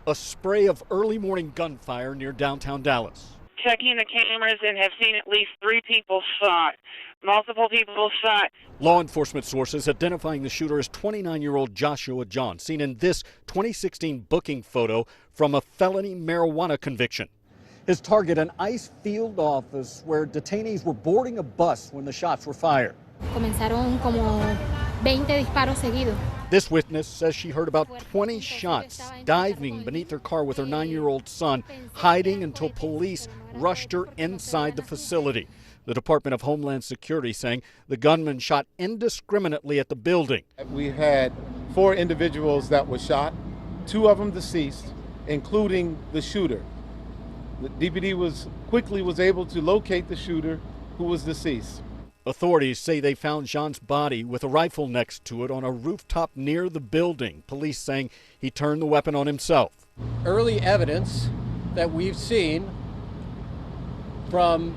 A spray of early morning gunfire near downtown Dallas. Checking the cameras and have seen at least 3 people shot. Multiple people shot. Law enforcement sources identifying the shooter as 29-year-old Joshua Jahn, seen in this 2016 booking photo from a felony marijuana conviction. His target, an ICE field office where detainees were boarding a bus when the shots were fired. Comenzaron como 20 disparos seguidos. This witness says she heard about 20 shots, diving beneath her car with her 9-year-old son, hiding until police rushed her inside the facility. The Department of Homeland Security saying the gunman shot indiscriminately at the building. We had 4 individuals that were shot, 2 of them deceased, including the shooter. The DPD was able to locate the shooter, who was deceased. Authorities say they found Jahn's body with a rifle next to it on a rooftop near the building. Police saying he turned the weapon on himself. Early evidence that we've seen from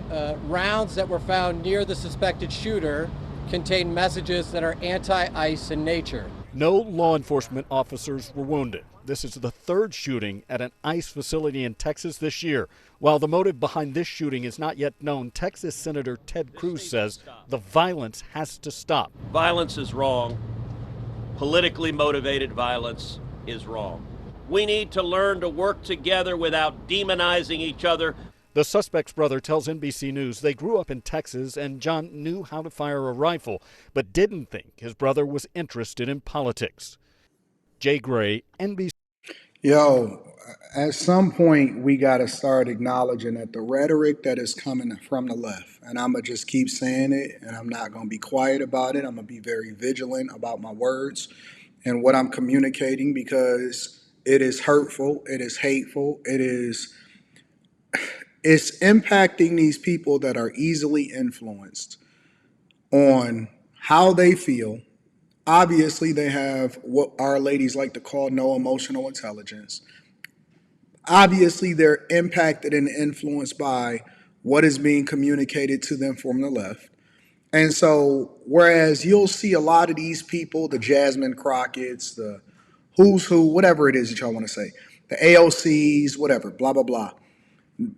rounds that were found near the suspected shooter contain messages that are anti-ICE in nature. No law enforcement officers were wounded. This is the 3rd shooting at an ICE facility in Texas this year. While the motive behind this shooting is not yet known, Texas Senator Ted Cruz says the violence has to stop. Violence is wrong. Politically motivated violence is wrong. We need to learn to work together without demonizing each other. The suspect's brother tells NBC News they grew up in Texas and Jahn knew how to fire a rifle, but didn't think his brother was interested in politics. Jay Gray, NBC. At some point, we got to start acknowledging that the rhetoric that is coming from the left, and I'm going to just keep saying it, and I'm not going to be quiet about it. I'm going to be very vigilant about my words and what I'm communicating, because it is hurtful, it is hateful, it's impacting these people that are easily influenced on how they feel. Obviously, they have what our ladies like to call no emotional intelligence. Obviously, they're impacted and influenced by what is being communicated to them from the left. And so, whereas you'll see a lot of these people, the Jasmine Crockett's, the who's who, whatever it is that y'all want to say, the AOCs, whatever, blah, blah, blah,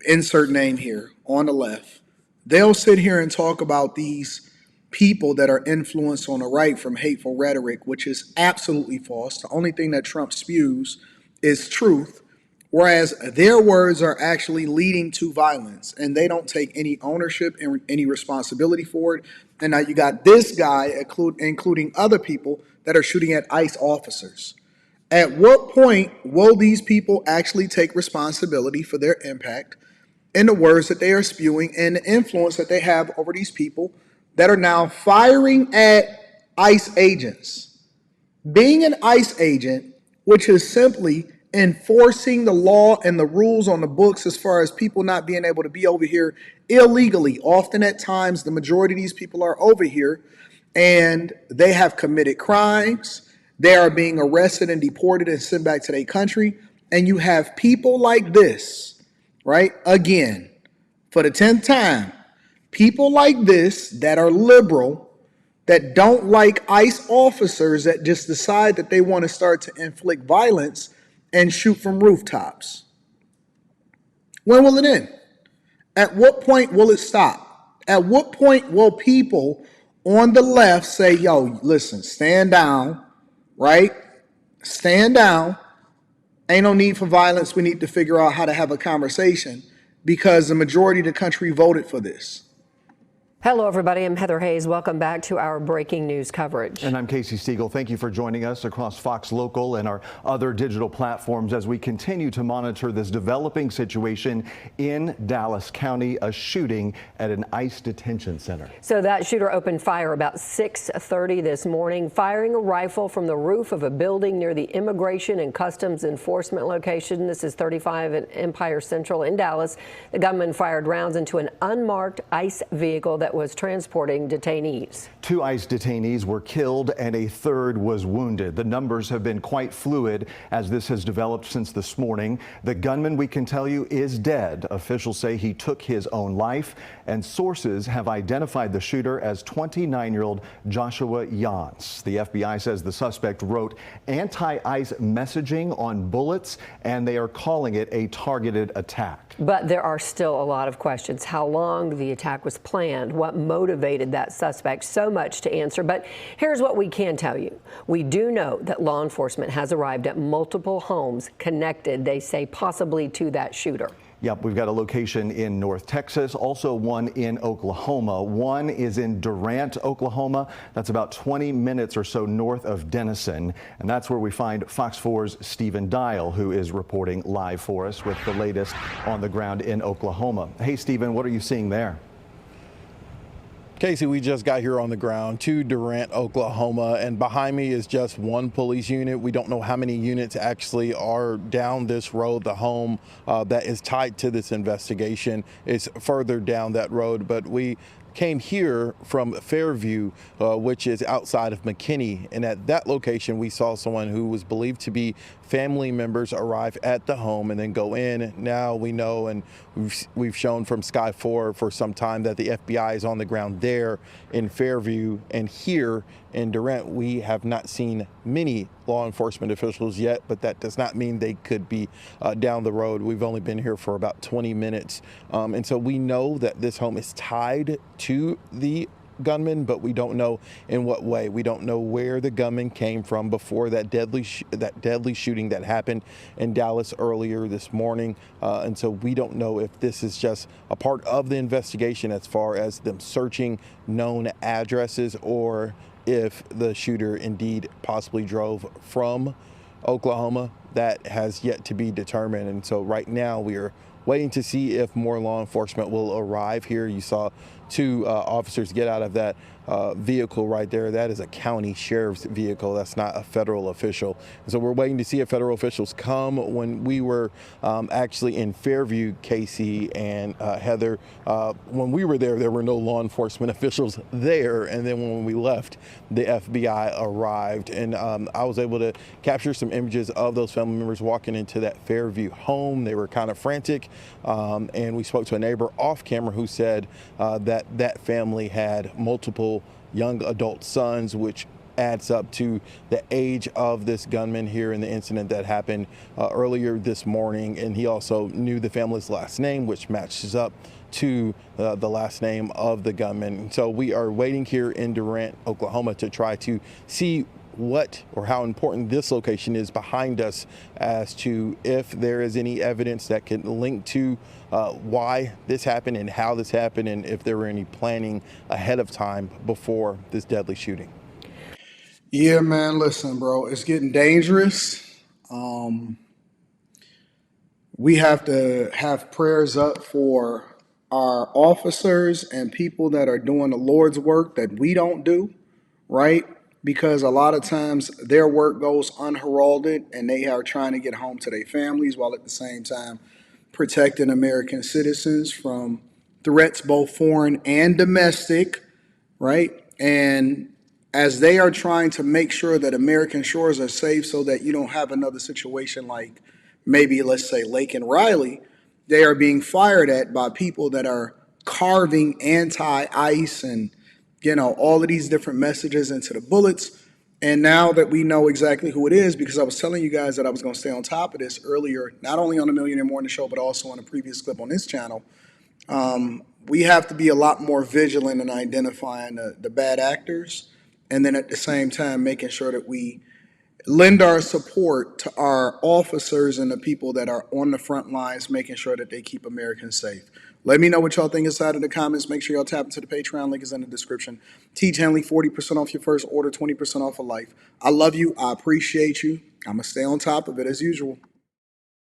insert name here on the left, they'll sit here and talk about these people that are influenced on the right from hateful rhetoric, which is absolutely false. The only thing that Trump spews is truth, whereas their words are actually leading to violence, and they don't take any ownership and any responsibility for it. And now you got this guy, including other people, that are shooting at ICE officers. At what point will these people actually take responsibility for their impact and the words that they are spewing and the influence that they have over these people that are now firing at ICE agents? Being an ICE agent, which is simply enforcing the law and the rules on the books as far as people not being able to be over here illegally. Often at times, the majority of these people are over here and they have committed crimes. They are being arrested and deported and sent back to their country. And you have people like this, right? Again, for the 10th time, people like this that are liberal, that don't like ICE officers, that just decide that they want to start to inflict violence and shoot from rooftops. When will it end? At what point will it stop? At what point will people on the left say, yo, listen, stand down, right? Stand down. Ain't no need for violence. We need to figure out how to have a conversation because the majority of the country voted for this. Hello, everybody. I'm Heather Hayes. Welcome back to our breaking news coverage. And I'm Casey Stiegel. Thank you for joining us across Fox Local and our other digital platforms as we continue to monitor this developing situation in Dallas County, a shooting at an ICE detention center. So that shooter opened fire about 6:30 this morning, firing a rifle from the roof of a building near the Immigration and Customs Enforcement location. This is 35 at Empire Central in Dallas. The gunman fired rounds into an unmarked ICE vehicle that was transporting detainees. 2 ICE detainees were killed and a third was wounded. The numbers have been quite fluid as this has developed since this morning. The gunman, we can tell you, is dead. Officials say he took his own life, and sources have identified the shooter as 29-year-old Joshua Jahn. The FBI says the suspect wrote anti-ICE messaging on bullets, and they are calling it a targeted attack. But there are still a lot of questions. How long the attack was planned, what motivated that suspect, so much to answer. But here's what we can tell you. We do know that law enforcement has arrived at multiple homes connected, they say, possibly to that shooter. Yep, we've got a location in North Texas, also one in Oklahoma. One is in Durant, Oklahoma. That's about 20 minutes or so north of Denison. And that's where we find Fox 4's Stephen Dial, who is reporting live for us with the latest on the ground in Oklahoma. Hey, Stephen, what are you seeing there? Casey, we just got here on the ground to Durant, Oklahoma, and behind me is just one police unit. We don't know how many units actually are down this road. The home that is tied to this investigation is further down that road, but we came here from Fairview, which is outside of McKinney. And at that location, we saw someone who was believed to be family members arrive at the home and then go in. Now we know, and we've shown from Sky 4 for some time, that the FBI is on the ground there in Fairview. And here in Durant, we have not seen many law enforcement officials yet, but that does not mean they could be down the road. We've only been here for about 20 minutes. And so we know that this home is tied to the gunman, but we don't know in what way. We don't know where the gunman came from before that deadly shooting that happened in Dallas earlier this morning. And so we don't know if this is just a part of the investigation as far as them searching known addresses, or if the shooter indeed possibly drove from Oklahoma. That has yet to be determined. And so right now we are waiting to see if more law enforcement will arrive here. You saw 2 officers get out of that vehicle right there. That is a county sheriff's vehicle. That's not a federal official. And so we're waiting to see if federal officials come. When we were actually in Fairview, Casey and Heather, when we were there were no law enforcement officials there. And then when we left, the FBI arrived. And I was able to capture some images of those family members walking into that Fairview home. They were kind of frantic. And we spoke to a neighbor off camera who said that family had multiple young adult sons, which adds up to the age of this gunman here in the incident that happened earlier this morning. And he also knew the family's last name, which matches up to the last name of the gunman. So we are waiting here in Durant, Oklahoma, to try to see what or how important this location is behind us, as to if there is any evidence that can link to why this happened and how this happened, and if there were any planning ahead of time before this deadly shooting. Yeah, man, listen, bro, it's getting dangerous. We have to have prayers up for our officers and people that are doing the Lord's work that we don't do, right? Because a lot of times their work goes unheralded and they are trying to get home to their families while at the same time protecting American citizens from threats, both foreign and domestic, right? And as they are trying to make sure that American shores are safe so that you don't have another situation like maybe, let's say, Lake and Riley, they are being fired at by people that are carving anti-ICE and, all of these different messages into the bullets. And now that we know exactly who it is, because I was telling you guys that I was going to stay on top of this earlier, not only on the Millionaire Morning Show, but also on a previous clip on this channel, we have to be a lot more vigilant in identifying the bad actors, and then at the same time making sure that we lend our support to our officers and the people that are on the front lines, making sure that they keep Americans safe. Let me know what y'all think inside of the comments. Make sure y'all tap into the Patreon. Link is in the description. Teach Henley, 40% off your first order, 20% off of life. I love you. I appreciate you. I'm going to stay on top of it as usual.